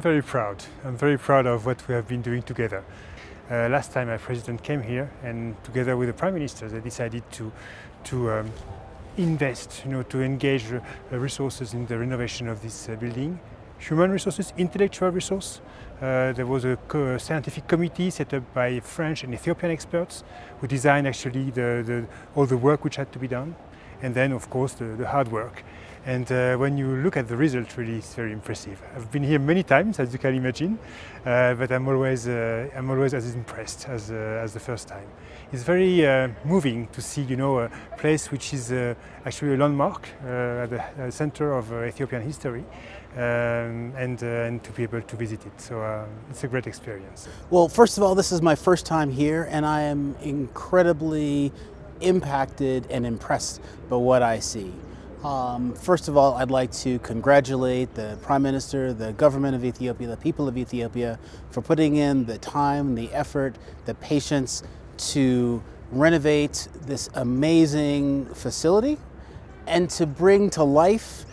very proud. I'm very proud of what we have been doing together. Last time our president came here, and together with the prime minister, they decided to invest, to engage resources in the renovation of this building. Human resources, intellectual resource. There was a scientific committee set up by French and Ethiopian experts who designed actually all the work which had to be done. And then, of course, the hard work. And when you look at the result, really, it's very impressive. I've been here many times, as you can imagine, but I'm always as impressed as the first time. It's very moving to see, a place which is actually a landmark at the center of Ethiopian history, and to be able to visit it. So it's a great experience. Well, first of all, this is my first time here, and I am incredibly impacted and impressed by what I see. First of all, I'd like to congratulate the Prime Minister, the government of Ethiopia, the people of Ethiopia for putting in the time, the effort, the patience to renovate this amazing facility and to bring to life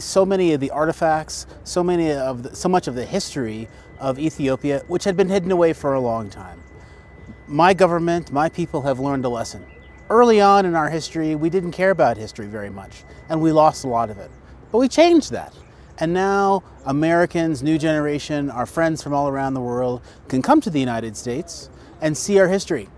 so many of the artifacts, so much of the history of Ethiopia, which had been hidden away for a long time. My government, my people have learned a lesson. Early on in our history, we didn't care about history very much, and we lost a lot of it. But we changed that. And now Americans, new generation, our friends from all around the world can come to the United States and see our history.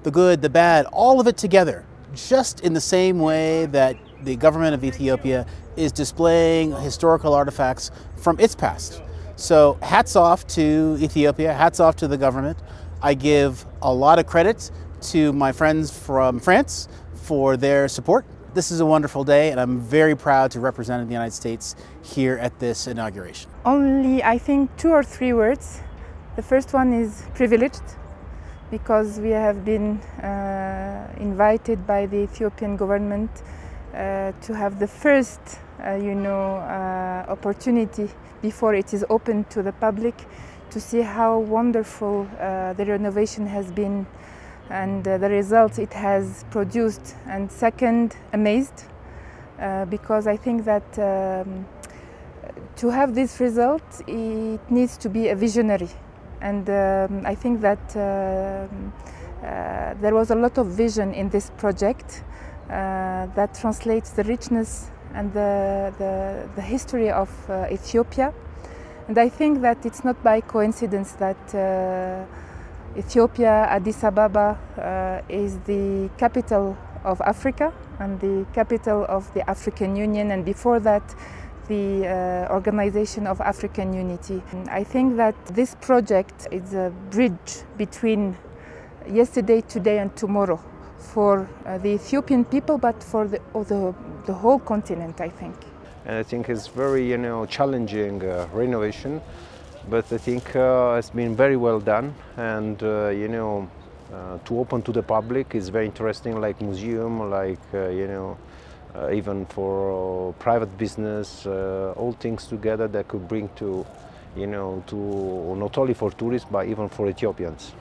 The good, the bad, all of it together, just in the same way that the government of Ethiopia is displaying historical artifacts from its past. So hats off to Ethiopia, hats off to the government. I give a lot of credit to my friends from France for their support. This is a wonderful day, and I'm very proud to represent the United States here at this inauguration. Only, I think, 2 or 3 words. The first one is privileged, because we have been invited by the Ethiopian government to have the first, opportunity before it is open to the public to see how wonderful the renovation has been and the results it has produced. And second, amazed, because I think that to have this result, it needs to be a visionary. And I think that there was a lot of vision in this project that translates the richness and the history of Ethiopia. And I think that it's not by coincidence that Ethiopia, Addis Ababa, is the capital of Africa and the capital of the African Union, and before that the Organization of African Unity. And I think that this project is a bridge between yesterday, today and tomorrow for the Ethiopian people, but for the whole continent, I think. And I think it's very challenging renovation, but I think it's been very well done, and to open to the public is very interesting, like museum, like even for private business, all things together that could bring to not only for tourists but even for Ethiopians.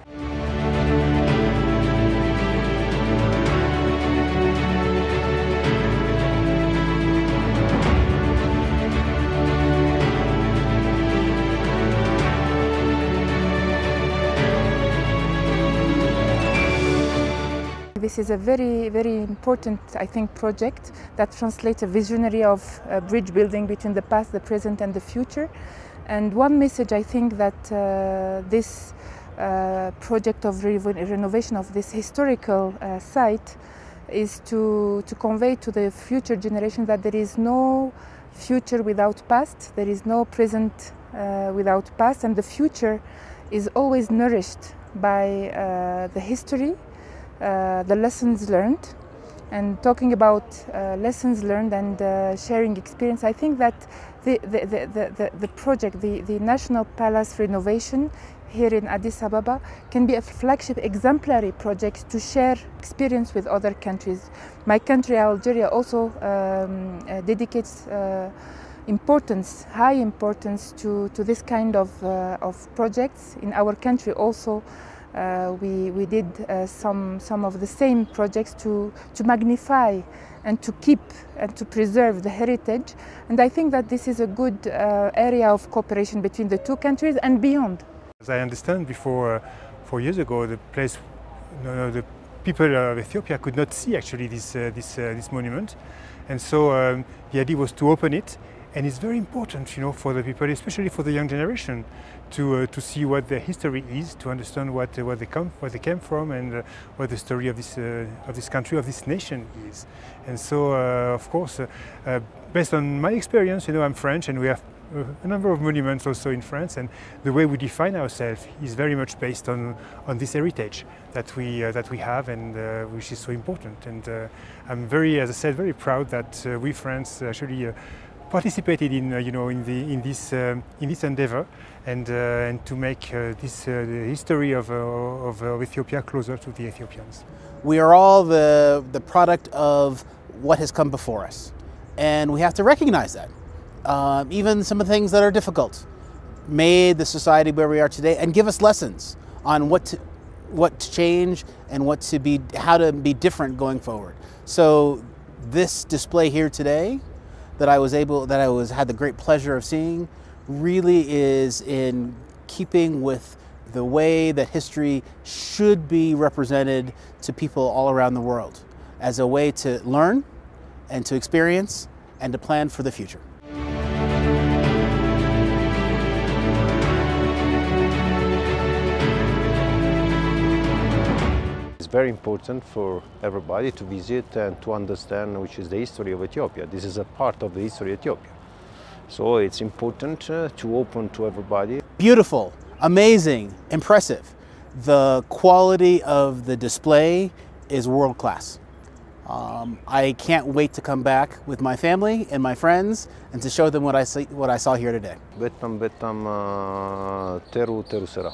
This is a very, very important, I think, project that translates a visionary of bridge building between the past, the present and the future. And one message I think that this project of renovation of this historical site is to convey to the future generation that there is no future without past, there is no present without past, and the future is always nourished by the history, the lessons learned. And talking about lessons learned and sharing experience, I think that the project, the National Palace renovation here in Addis Ababa, can be a flagship exemplary project to share experience with other countries. My country, Algeria, also dedicates high importance to this kind of projects. In our country also, we did some of the same projects to magnify and to keep and to preserve the heritage. And I think that this is a good area of cooperation between the two countries and beyond. As I understand, before 4 years ago, the place, the people of Ethiopia could not see actually this monument, and so the idea was to open it. And it's very important, for the people, especially for the young generation, to see what their history is, to understand where they came from, and what the story of this country, of this nation is. And so, of course, based on my experience, I'm French, and we have a number of monuments also in France, and the way we define ourselves is very much based on this heritage that we have, and which is so important. And I'm very, as I said, very proud that we France actually participated in this endeavor, and to make the history of Ethiopia closer to the Ethiopians. We are all the product of what has come before us, and we have to recognize that. Even some of the things that are difficult made the society where we are today, and give us lessons on what to change and how to be different going forward. So this display here today that I had the great pleasure of seeing really is in keeping with the way that history should be represented to people all around the world, as a way to learn and to experience and to plan for the future. It's very important for everybody to visit and to understand which is the history of Ethiopia. This is a part of the history of Ethiopia. So it's important to open to everybody. Beautiful, amazing, impressive. The quality of the display is world class. I can't wait to come back with my family and my friends and to show them what I saw here today. Betam teru sera.